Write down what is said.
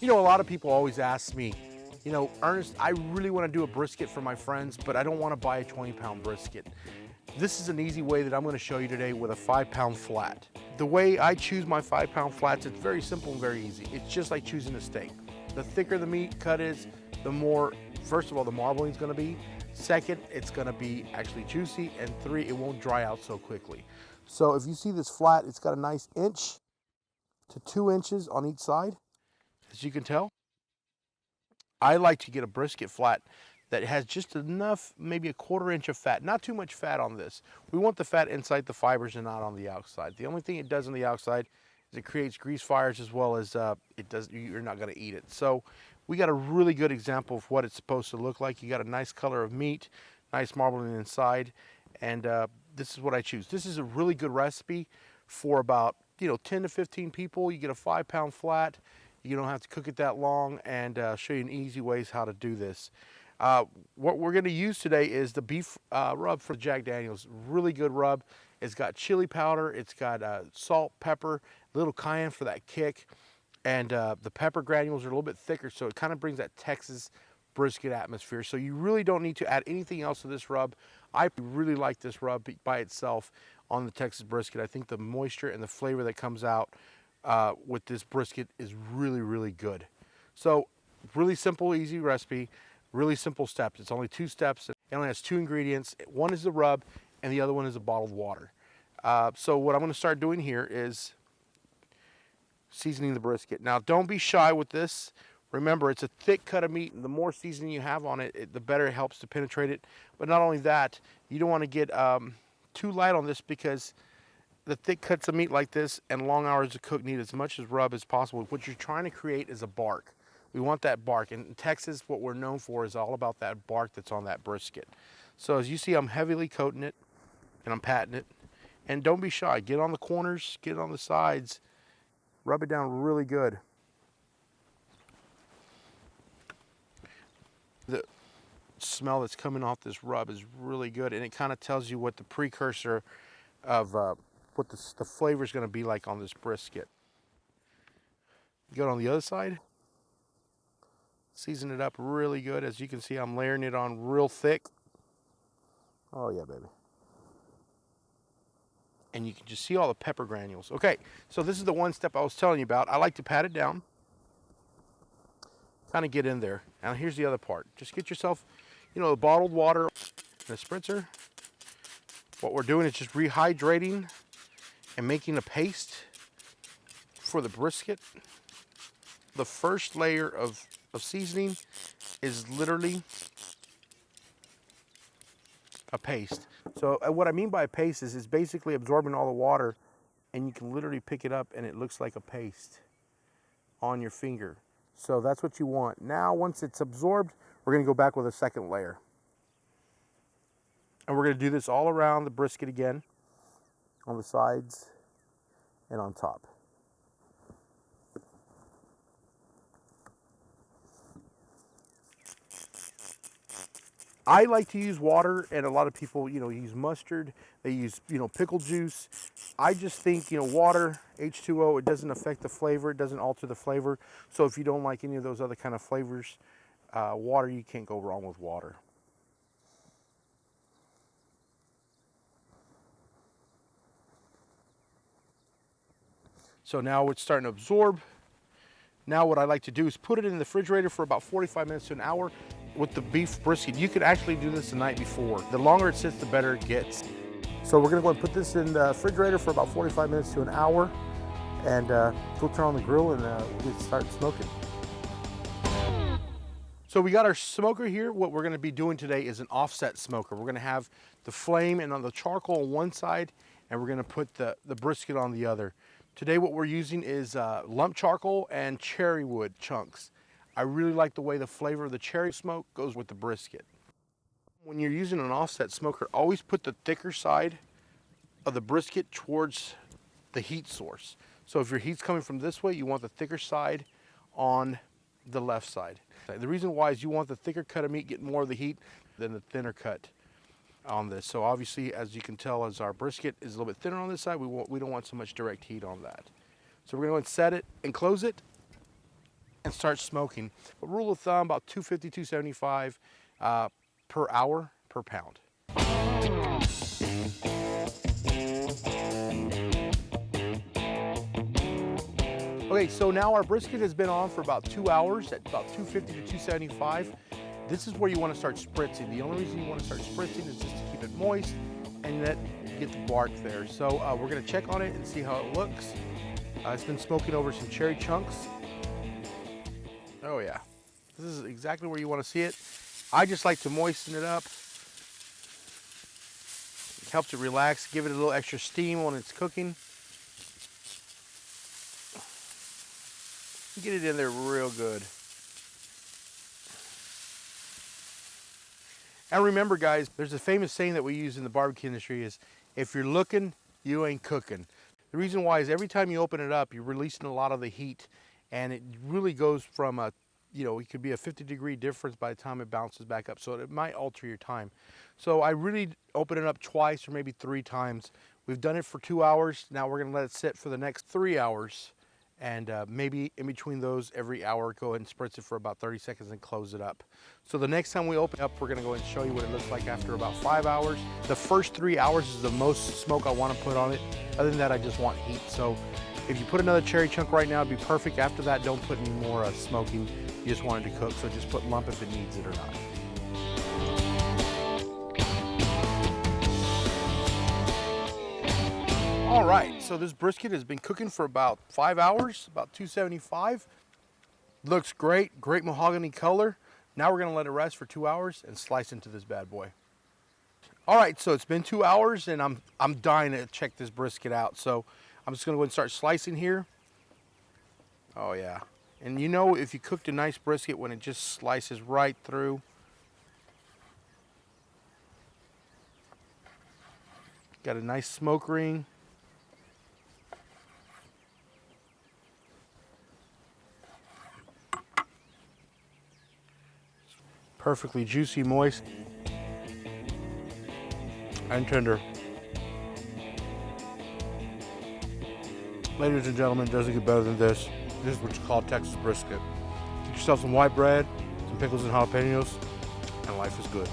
You know, a lot of people always ask me, Ernest, I really want to do a brisket for my friends, but I don't want to buy a 20-pound brisket. This is an easy way that I'm going to show you today with a 5-pound flat. The way I choose my 5-pound flats, it's very simple and very easy. It's just like choosing a steak. The thicker the meat cut is, the more, first of all, the marbling is going to be. Second, it's going to be actually juicy. And three, it won't dry out so quickly. So if you see this flat, it's got a nice 1 to 2 inches on each side, as you can tell. I like to get a brisket flat that has just enough, maybe a 1/4 inch of fat, not too much fat on this. We want the fat inside the fibers and not on the outside. The only thing it does on the outside is it creates grease fires, as well as you're not gonna eat it. So we got a really good example of what it's supposed to look like. You got a nice color of meat, nice marbling inside, and this is what I choose. This is a really good recipe for about 10 to 15 people. You get a 5-pound flat. You don't have to cook it that long, and show you in easy ways how to do this. What we're going to use today is the beef rub for Jack Daniels. Really good rub. It's got chili powder, it's got salt, pepper, a little cayenne for that kick, and the pepper granules are a little bit thicker, so it kind of brings that Texas brisket atmosphere. So you really don't need to add anything else to this rub. I really like this rub by itself on the Texas brisket. I think the moisture and the flavor that comes out with this brisket is really, really good. So really simple, easy recipe, really simple steps. It's only 2 steps. It only has 2 ingredients. One is the rub and the other one is a bottled water. So what I'm going to start doing here is seasoning the brisket. Now don't be shy with this. Remember, it's a thick cut of meat, and the more seasoning you have on it, the better it helps to penetrate it. But not only that, you don't want to get too light on this, because the thick cuts of meat like this and long hours to cook need as much as rub as possible. What you're trying to create is a bark. We want that bark. And in Texas, what we're known for is all about that bark that's on that brisket. So as you see, I'm heavily coating it and I'm patting it. And don't be shy. Get on the corners, get on the sides, rub it down really good. The smell that's coming off this rub is really good, and it kind of tells you what the precursor of what the flavor is going to be like on this brisket. Go on the other side, season it up really good. As you can see, I'm layering it on real thick. Oh yeah, baby. And you can just see all the pepper granules. Okay, so this is the one step I was telling you about. I like to pat it down, kind of get in there. Now here's the other part. Just get yourself, the bottled water and a spritzer. What we're doing is just rehydrating and making a paste for the brisket. The first layer of seasoning is literally a paste. So what I mean by a paste is it's basically absorbing all the water, and you can literally pick it up and it looks like a paste on your finger. So that's what you want. Now once it's absorbed, we're going to go back with a second layer. And we're going to do this all around the brisket again, on the sides and on top. I like to use water, and a lot of people, use mustard. They use, pickle juice. I just think, water, H2O, it doesn't affect the flavor. It doesn't alter the flavor. So if you don't like any of those other kind of flavors, water, you can't go wrong with water. So now it's starting to absorb. Now what I like to do is put it in the refrigerator for about 45 minutes to an hour. With the beef brisket, you could actually do this the night before. The longer it sits, the better it gets. So we're gonna go and put this in the refrigerator for about 45 minutes to an hour, and we'll turn on the grill and we'll start smoking. So we got our smoker here. What we're gonna be doing today is an offset smoker. We're gonna have the flame and on the charcoal on one side, and we're gonna put the brisket on the other. Today what we're using is lump charcoal and cherry wood chunks. I really like the way the flavor of the cherry smoke goes with the brisket. When you're using an offset smoker, always put the thicker side of the brisket towards the heat source. So if your heat's coming from this way, you want the thicker side on the left side. The reason why is you want the thicker cut of meat get more of the heat than the thinner cut on this. So obviously, as you can tell, as our brisket is a little bit thinner on this side, we don't want so much direct heat on that. So we're going to go and set it and close it. and start smoking. But rule of thumb, about 250, 275 per hour per pound. Okay, so now our brisket has been on for about 2 hours at about 250 to 275. This is where you want to start spritzing. The only reason you want to start spritzing is just to keep it moist and get the bark there. So we're going to check on it and see how it looks. It's been smoking over some cherry chunks. Oh yeah, this is exactly where you want to see it. I just like to moisten it up. It helps it relax, give it a little extra steam when it's cooking. Get it in there real good. And remember guys, there's a famous saying that we use in the barbecue industry is, if you're looking, you ain't cooking. The reason why is every time you open it up, you're releasing a lot of the heat, and it really goes from a, it could be a 50-degree difference by the time it bounces back up. So it might alter your time. So I really open it up twice or maybe 3 times. We've done it for 2 hours. Now we're gonna let it sit for the next 3 hours. And maybe in between those, every hour, go ahead and spritz it for about 30 seconds and close it up. So the next time we open it up, we're gonna go ahead and show you what it looks like after about 5 hours. The first 3 hours is the most smoke I wanna put on it. Other than that, I just want heat. So if you put another cherry chunk right now, it'd be perfect. After that, don't put any more smoking. You just want it to cook, so just put lump if it needs it or not. All right, so this brisket has been cooking for about 5 hours, about 275. Looks great, great mahogany color. Now we're gonna let it rest for 2 hours and slice into this bad boy. All right, so it's been 2 hours and I'm dying to check this brisket out. So I'm just gonna go ahead and start slicing here. Oh yeah, and if you cooked a nice brisket when it just slices right through. Got a nice smoke ring. Perfectly juicy, moist, and tender. Ladies and gentlemen, it doesn't get better than this. This is what you call Texas brisket. Get yourself some white bread, some pickles and jalapenos, and life is good.